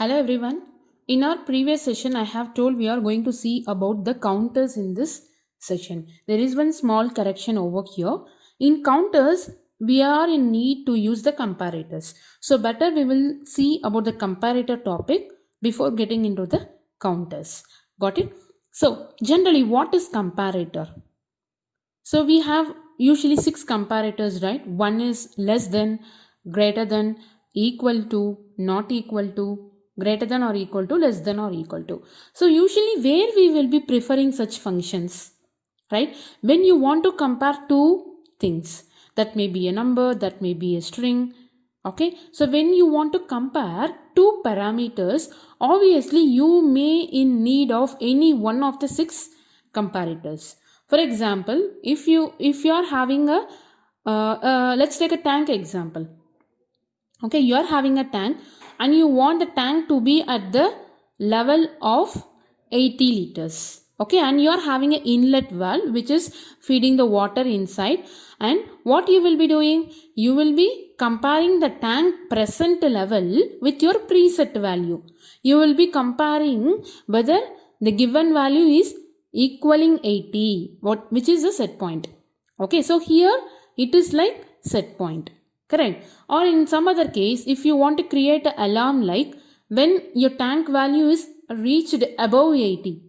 Hello everyone. In our previous session, I have told we are going to see about the counters in this session. There is one small correction over here. In counters, we are in need to use the comparators. So better we will see about the comparator topic before getting into the counters. Got it? So generally, what is comparator? So we have usually 6 comparators, right? One is less than, greater than, equal to, not equal to, greater than or equal to, less than or equal to. So usually where we will be preferring such functions, right? When you want to compare two things, that may be a number, that may be a string. Okay, so when you want to compare two parameters, obviously you may in need of any one of the 6 comparators. For example, if you are having a let's take a tank example. Okay, you are having a tank and you want the tank to be at the level of 80 liters. Okay, and you are having an inlet valve which is feeding the water inside, and what you will be doing, you will be comparing the tank present level with your preset value. You will be comparing whether the given value is equaling 80, which is the set point. Okay, so here it is like set point, correct? Or in some other case, if you want to create an alarm, like when your tank value is reached above 80,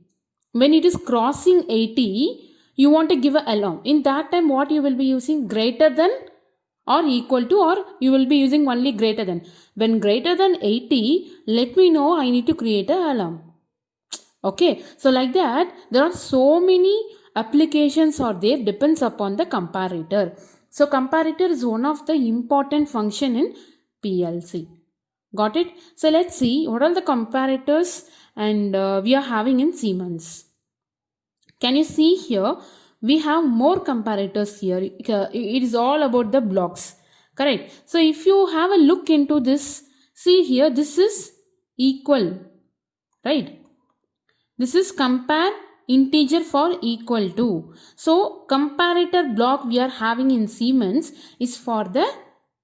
when it is crossing 80, you want to give an alarm. In that time, what you will be using, greater than or equal to, or you will be using only greater than. When greater than 80, let me know, I need to create an alarm. Okay, so like that, there are so many applications are there, depends upon the comparator. So comparator is one of the important function in PLC. Got it? So let's see what are the comparators and we are having in Siemens. Can you see here? We have more comparators here. It is all about the blocks. Correct. So if you have a look into this, see here, this is equal. Right. This is compare integer for equal to. So comparator block we are having in Siemens is for the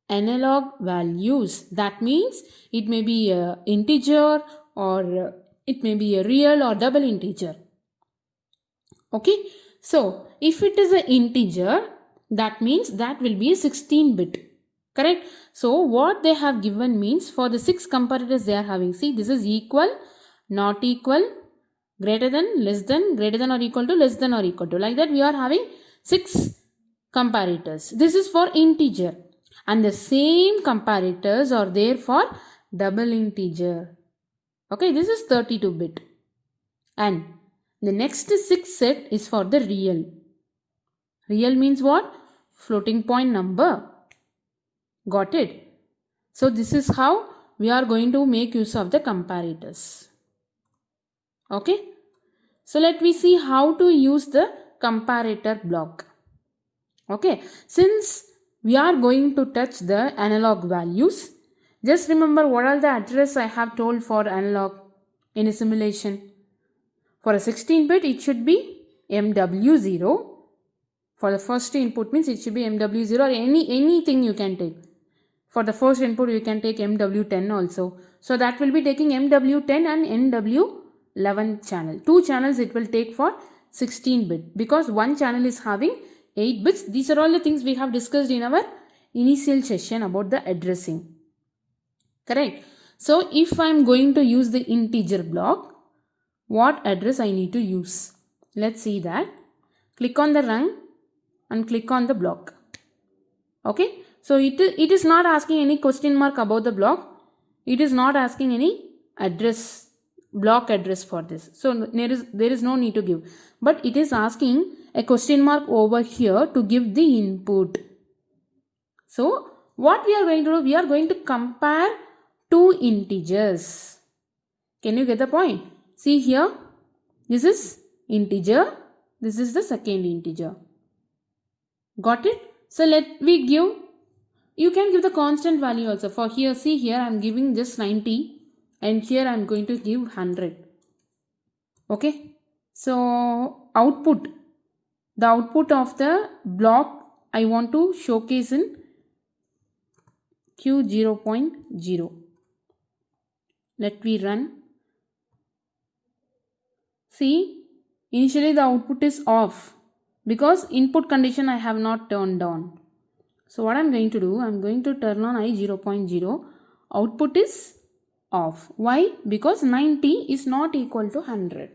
analog values. That means it may be a integer or it may be a real or double integer. Okay. So if it is an integer, that means that will be a 16-bit. Correct. So what they have given means for the 6 comparators they are having. See, this is equal, not equal, greater than, less than, greater than or equal to, less than or equal to. Like that we are having 6 comparators. This is for integer. And the same comparators are there for double integer. Okay, this is 32-bit. And the next 6 set is for the real. Real means what? Floating point number. Got it? So this is how we are going to make use of the comparators. Okay. So let me see how to use the comparator block. Okay. Since we are going to touch the analog values, just remember what are the address I have told for analog in a simulation. For a 16-bit, it should be MW0. For the first input means it should be MW0 or anything you can take. For the first input, you can take MW10 also. So that will be taking MW10 and MW11 channel. 2 channels it will take for 16-bit because one channel is having 8 bits. These are all the things we have discussed in our initial session about the addressing. Correct. So if I am going to use the integer block, what address I need to use? Let's see that. Click on the run and click on the block. Okay. So it is not asking any question mark about the block. It is not asking any address, block address for this. So there is no need to give. But it is asking a question mark over here to give the input. So what we are going to do? We are going to compare two integers. Can you get the point? See here. This is integer. This is the second integer. Got it? So let me give. You can give the constant value also. For here, see here I am giving just 90 and here I am going to give 100. Okay. So output. The output of the block I want to showcase in Q0.0. Let me run. See, initially the output is off because input condition I have not turned on. So what I'm going to do, I'm going to turn on I 0.0. Output is off. Why? Because 90 is not equal to 100.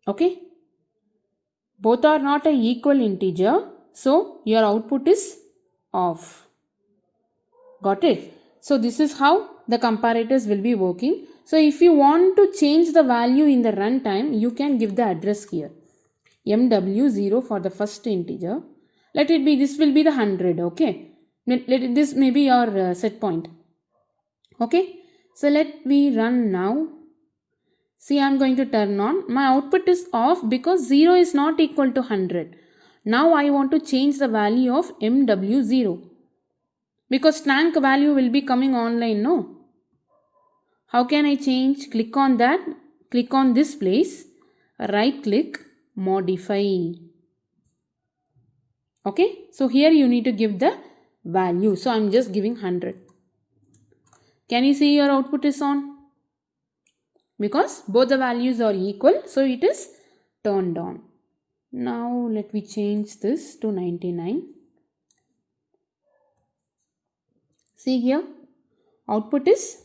Okay? Both are not an equal integer. So your output is off. Got it? So this is how the comparators will be working. So if you want to change the value in the runtime, you can give the address here. MW0 for the first integer. Let it be, this will be the 100, okay? This may be your set point. Okay? So let me run now. See, I am going to turn on. My output is off because 0 is not equal to 100. Now I want to change the value of MW0. Because tank value will be coming online, no? How can I change? Click on that. Click on this place. Right click. Modify. Okay. So here you need to give the value. So I am just giving 100. Can you see your output is on? Because both the values are equal. So it is turned on. Now let me change this to 99. See here. Output is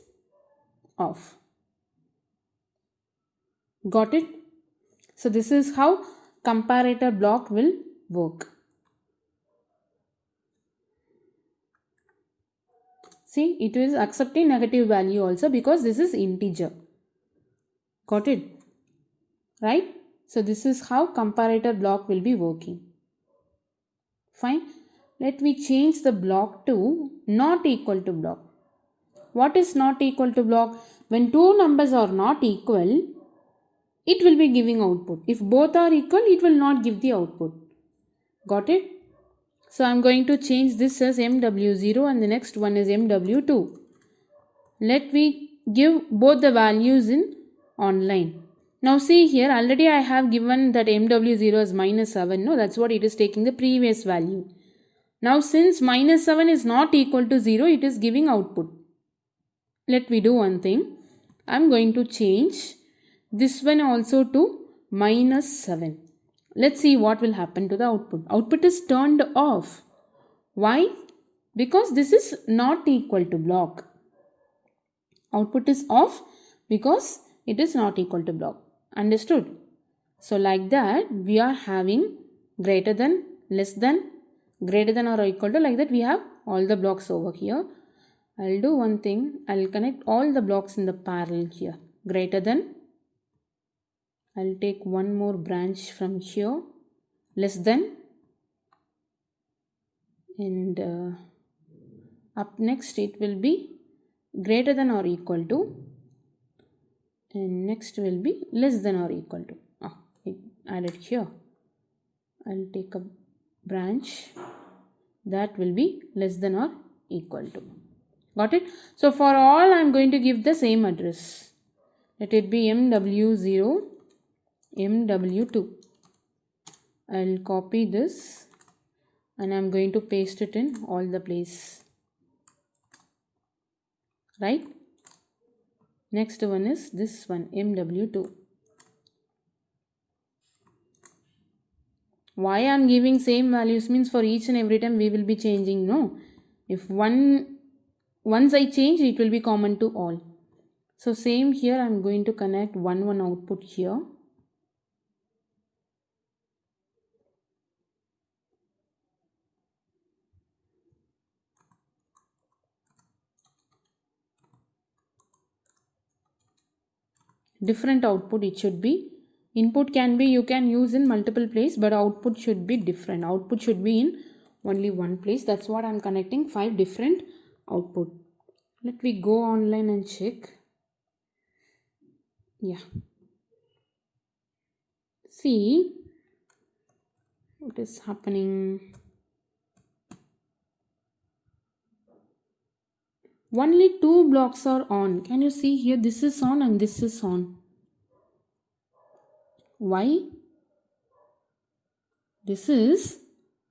off. Got it? So this is how comparator block will work. See, it is accepting negative value also because this is integer. Got it? Right? So this is how comparator block will be working. Fine. Let me change the block to not equal to block. What is not equal to block? When two numbers are not equal, it will be giving output. If both are equal, it will not give the output. Got it? So I am going to change this as MW0 and the next one is MW2. Let me give both the values in online. Now see here, already I have given that MW0 as -7. No, that's what it is taking the previous value. Now since -7 is not equal to 0, it is giving output. Let me do one thing. I am going to change this one also to -7. Let's see what will happen to the output. Output is turned off. Why? Because this is not equal to block. Output is off because it is not equal to block. Understood? So like that we are having greater than, less than, greater than or equal to, like that we have all the blocks over here. I'll do one thing. I'll connect all the blocks in the parallel here. Greater than. I'll take one more branch from here. Less than. And up next it will be greater than or equal to. And next will be less than or equal to. It added here. I'll take a branch that will be less than or equal to. Got it? So for all I am going to give the same address. Let it be MW0, MW2. I'll copy this and I am going to paste it in all the place. Right? Next one is this one, MW2. Why I am giving same values means for each and every time we will be changing. No. If once I change, it will be common to all. So same here, I am going to connect one output here. Different output it should be. Input can be, you can use in multiple places, but output should be different. Output should be in only one place. That's what I'm connecting 5 different output. Let me go online and check. Yeah. See what is happening. Only 2 blocks are on. Can you see here? This is on and this is on. Why? This is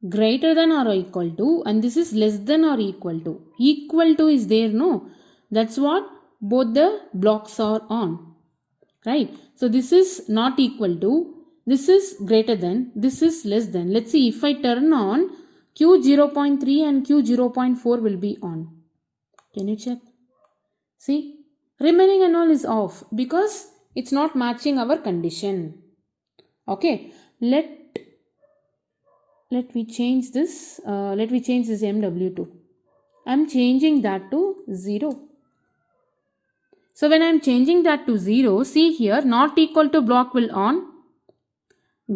greater than or equal to and this is less than or equal to. Equal to is there, no? That's what both the blocks are on, right? So this is not equal to, this is greater than, this is less than. Let's see, if I turn on, Q 0.3 and Q 0.4 will be on. Can you check? See, remaining and all is off because it's not matching our condition. Okay, let me change this. Let me change this MW2. I'm changing that to 0. So when I'm changing that to 0, see here, not equal to block will on.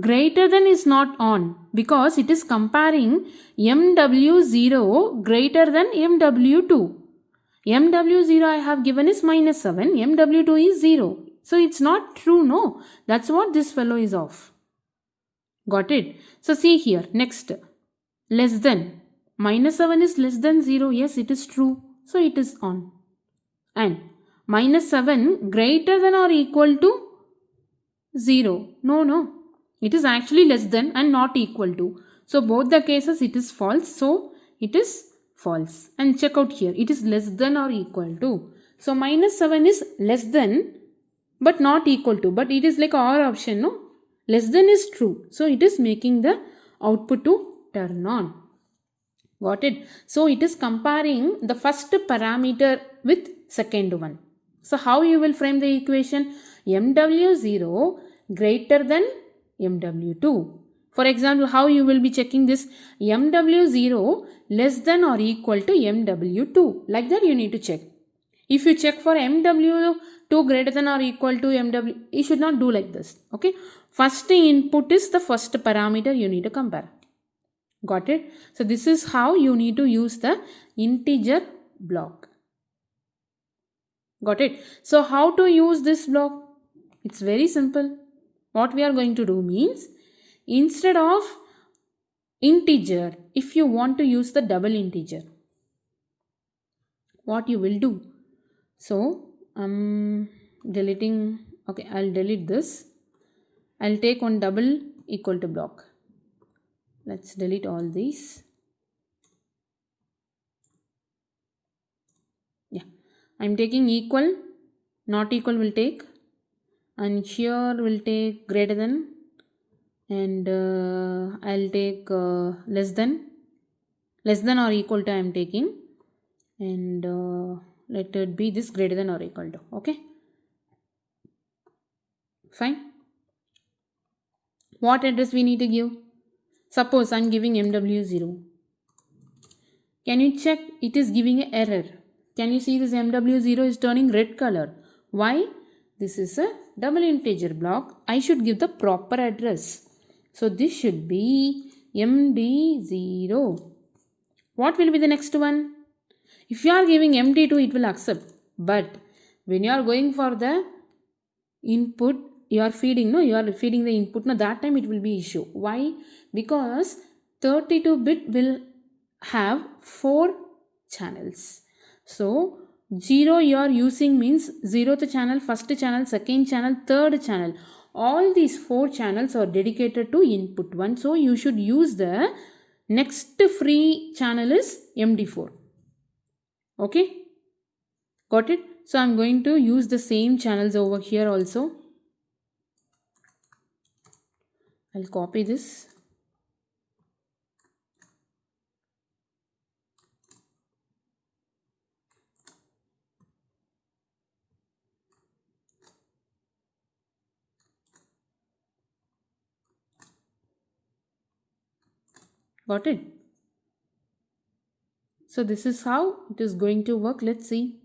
Greater than is not on because it is comparing MW0 greater than MW2. MW0 I have given is -7, MW2 is 0. So it's not true, no. That's what this fellow is off. Got it? So see here, next, less than. -7 is less than 0. Yes, it is true. So it is on. And -7 greater than or equal to 0. No. It is actually less than and not equal to. So both the cases it is false. So it is false. And check out here. It is less than or equal to. So -7 is less than but not equal to. But it is like our option, no? Less than is true. So it is making the output to turn on. Got it? So it is comparing the first parameter with second one. So how you will frame the equation? MW0 greater than MW2. For example, how you will be checking this? MW0 less than or equal to MW2. Like that you need to check. If you check for MW2 greater than or equal to MW, you should not do like this. Okay. First input is the first parameter you need to compare. Got it? So this is how you need to use the integer block. Got it? So how to use this block? It's very simple. What we are going to do means, instead of integer, if you want to use the double integer, what you will do? So deleting, okay, I'll delete this. I'll take one double equal to block. Let's delete all these. Yeah, I'm taking equal, not equal will take, and here will take greater than, and I'll take less than or equal to I am taking, and let it be this greater than or equal to. Okay, fine. What address we need to give? Suppose I'm giving MW0. Can you check? It is giving an error. Can you see this MW0 is turning red color? Why? This is a double integer block. I should give the proper address. So this should be MD0. What will be the next one? If you are giving MD2, it will accept. But when you are going for the input, you are feeding the input. No, that time it will be issue. Why? Because 32-bit will have 4 channels. So 0 you are using means 0th channel, first channel, second channel, third channel. All these 4 channels are dedicated to input 1. So you should use the next free channel is MD4. Okay, got it? So I'm going to use the same channels over here also. I'll copy this. Got it? So this is how it is going to work. Let's see.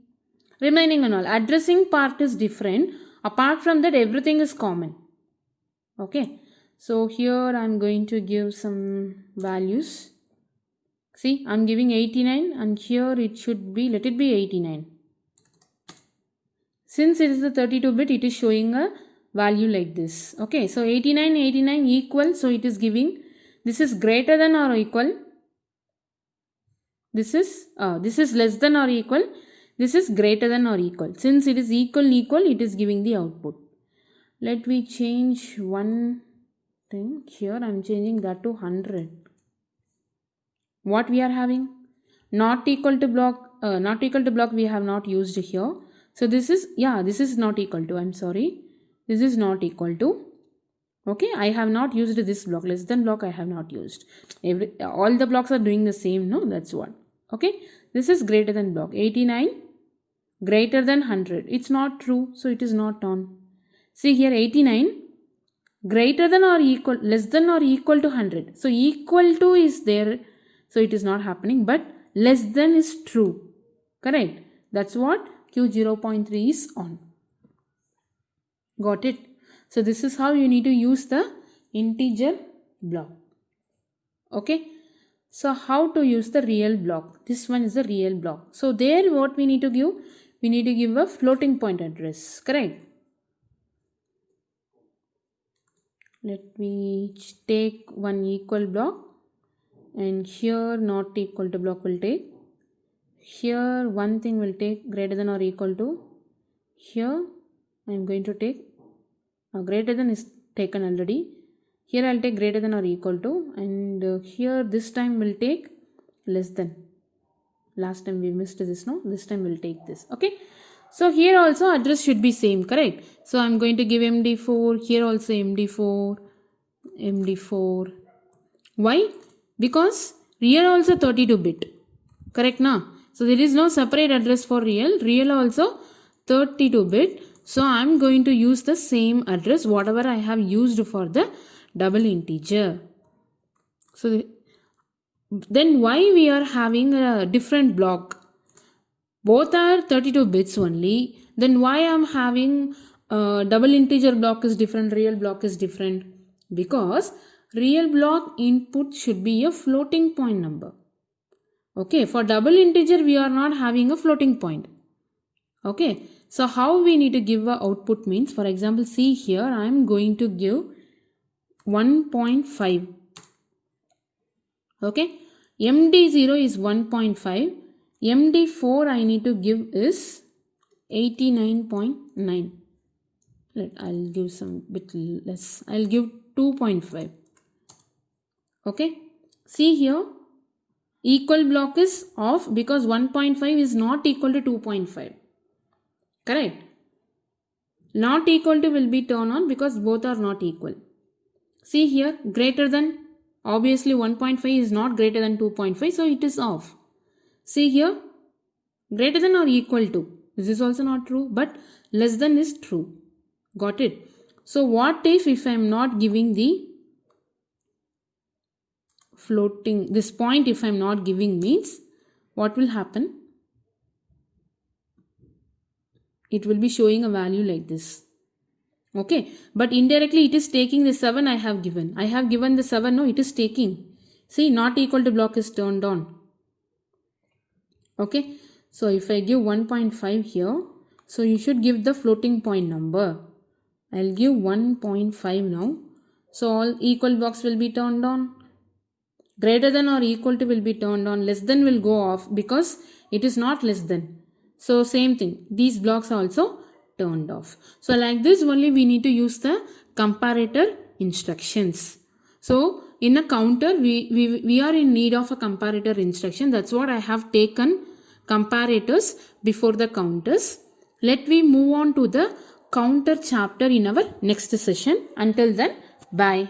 Remaining and all. Addressing part is different. Apart from that, everything is common. Okay. So here I'm going to give some values. See, I'm giving 89 and here it should be, let it be 89. Since it is the 32-bit, it is showing a value like this. Okay. So 89 equal. So it is giving, this is greater than or equal. This is less than or equal. This is greater than or equal. Since it is equal, it is giving the output. Let me change one thing. Here I am changing that to 100. What we are having? Not equal to block we have not used here. So this is, yeah, this is not equal to, I'm sorry, this is not equal to. Okay, I have not used this block. Less than block I have not used. All the blocks are doing the same, no? That's what. Okay, this is greater than block. 89 greater than 100. It's not true, so it is not on. See here, 89 greater than or equal, less than or equal to 100. So equal to is there, so it is not happening, but less than is true. Correct? That's what Q0.3 is on. Got it? So this is how you need to use the integer block. Okay. So how to use the real block? This one is the real block. So there what we need to give? We need to give a floating point address. Correct? Let me take one equal block, and here not equal to block will take. Here one thing will take greater than or equal to. Here I am going to take greater than is taken already. Here I'll take greater than or equal to, and here this time will take less than. Last time we missed this, no? This time we'll take this. Okay. So here also address should be same, correct? So I'm going to give MD4, here also MD4, MD4. Why? Because real also 32-bit. Correct na? So there is no separate address for real. Real also 32-bit. So I'm going to use the same address whatever I have used for the double integer. So then why we are having a different block? Both are 32 bits only. Then why I'm having double integer block is different, real block is different? Because real block input should be a floating point number. Okay, for double integer we are not having a floating point. Okay, so how we need to give a output means, for example, see here I am going to give 1.5. Okay, MD0 is 1.5. MD4 I need to give is 89.9. I'll give some bit less. I'll give 2.5. Okay, see here equal block is off because 1.5 is not equal to 2.5. Correct? Not equal to will be turned on because both are not equal. See here greater than, obviously 1.5 is not greater than 2.5, so it is off. See here greater than or equal to, this is also not true, but less than is true. Got it? So what if I am not giving the floating, this point if I am not giving means what will happen? It will be showing a value like this. Okay, but indirectly it is taking the 7 I have given. I have given the 7, no, it is taking. See, not equal to block is turned on. Okay, so if I give 1.5 here, so you should give the floating point number. I'll give 1.5 now. So all equal blocks will be turned on. Greater than or equal to will be turned on. Less than will go off because it is not less than. So same thing. These blocks are also turned off. So like this only we need to use the comparator instructions. So in a counter we are in need of a comparator instruction. That's what I have taken comparators before the counters. Let me move on to the counter chapter in our next session. Until then, bye.